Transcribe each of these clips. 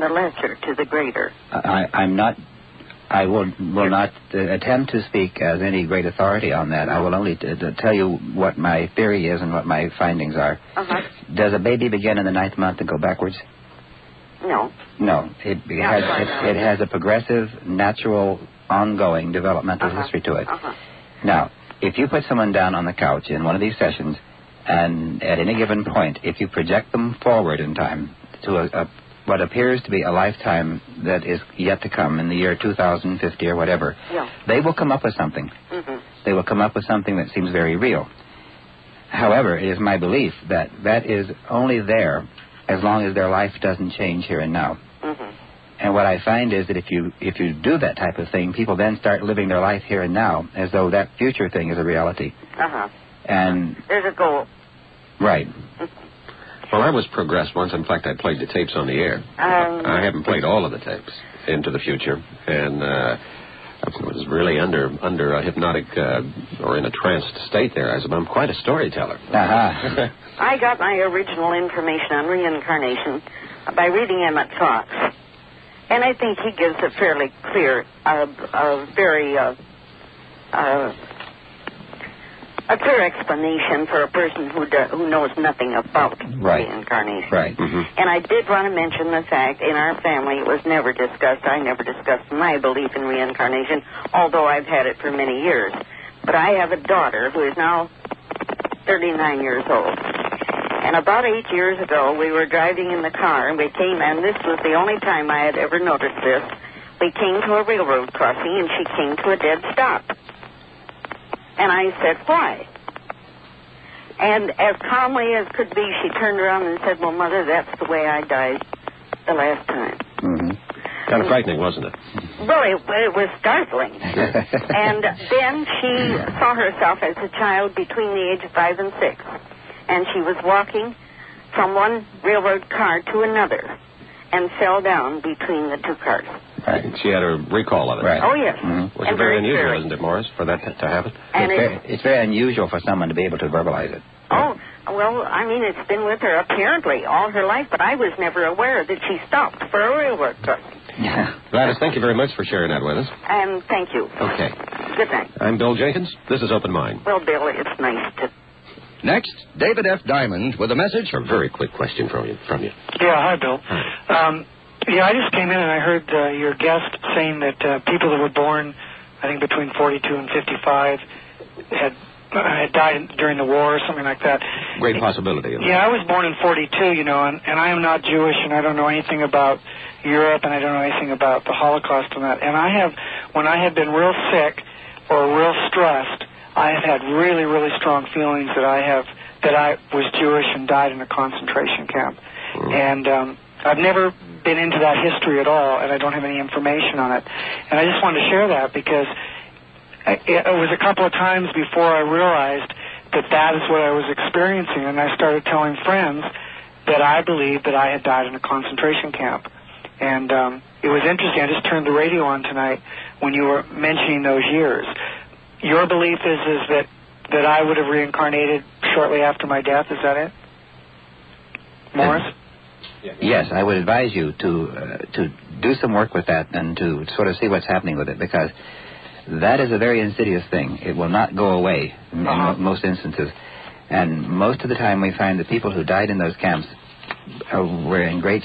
the lesser to the greater. I will not attempt to speak as any great authority on that. I will only tell you what my theory is and what my findings are. Uh-huh. Does a baby begin in the 9th month and go backwards? No. No. It has a progressive, natural, ongoing developmental history to it. Uh-huh. Now, if you put someone down on the couch in one of these sessions, and at any given point, if you project them forward in time to what appears to be a lifetime that is yet to come in the year 2050 or whatever, they will come up with something. Mm-hmm. They will come up with something that seems very real. However, it is my belief that that is only there as long as their life doesn't change here and now. Mm-hmm. And what I find is that if you do that type of thing, people then start living their life here and now as though that future thing is a reality. Uh-huh. And there's a goal. Right. Well, I was progressed once. In fact, I played the tapes on the air. I haven't played all of the tapes into the future, and I was really under a hypnotic or in a tranced state there. I'm quite a storyteller. Uh-huh. I got my original information on reincarnation by reading Emmett Fox, and I think he gives a fairly clear, a clear explanation for a person who knows nothing about reincarnation. Right. Mm-hmm. And I did want to mention the fact in our family it was never discussed. I never discussed my belief in reincarnation, although I've had it for many years. But I have a daughter who is now 39 years old. And about 8 years ago, we were driving in the car, and and this was the only time I had ever noticed this, we came to a railroad crossing, and she came to a dead stop. And I said, why? And as calmly as could be, she turned around and said, well, Mother, that's the way I died the last time. Mm-hmm. Kind of frightening, wasn't it? Well, it was startling. And then she saw herself as a child between the age of 5 and 6. And she was walking from one railroad car to another and fell down between the two cars. Right. She had a recall of it. Right. Oh, yes. Mm-hmm. Which is very unusual, isn't it, Morris, for that to happen? And it's very unusual for someone to be able to verbalize it. Oh, well, I mean, it's been with her apparently all her life, but I was never aware that she stopped for a railroad crossing. Yeah. Gladys, thank you very much for sharing that with us. And thank you. Okay. Good night. I'm Bill Jenkins. This is Open Mind. Well, Bill, it's nice to... Next, David F. Diamond with a message. A very quick question from you. Yeah, hi, Bill. Hi. I just came in and I heard your guest saying that people that were born, I think, between 42 and 55 had died during the war or something like that. Great possibility. Yeah, I was born in 42, and I am not Jewish, and I don't know anything about Europe, and I don't know anything about the Holocaust and that. And when I have been real sick or real stressed, I have had really, really strong feelings that I was Jewish and died in a concentration camp. And I've never been into that history at all, and I don't have any information on it. And I just wanted to share that because it was a couple of times before I realized that is what I was experiencing, and I started telling friends that I believed that I had died in a concentration camp. And it was interesting. I just turned the radio on tonight when you were mentioning those years. Your belief is that I would have reincarnated shortly after my death. Is that it, Morris? Yes, I would advise you to do some work with that and to sort of see what's happening with it, because that is a very insidious thing. It will not go away in most instances. And most of the time we find that people who died in those camps were in great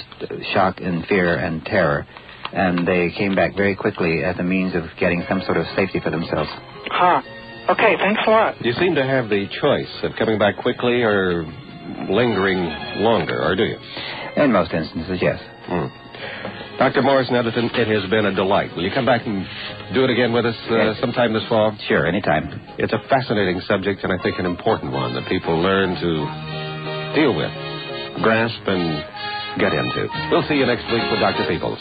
shock and fear and terror, and they came back very quickly as a means of getting some sort of safety for themselves. Okay, thanks a lot. You seem to have the choice of coming back quickly or lingering longer, or do you? In most instances, yes. Dr. Morris Nettleton, it has been a delight. Will you come back and do it again with us sometime this fall? Sure, anytime. It's a fascinating subject, and I think an important one that people learn to deal with, grasp, and get into. We'll see you next week with Dr. Peoples.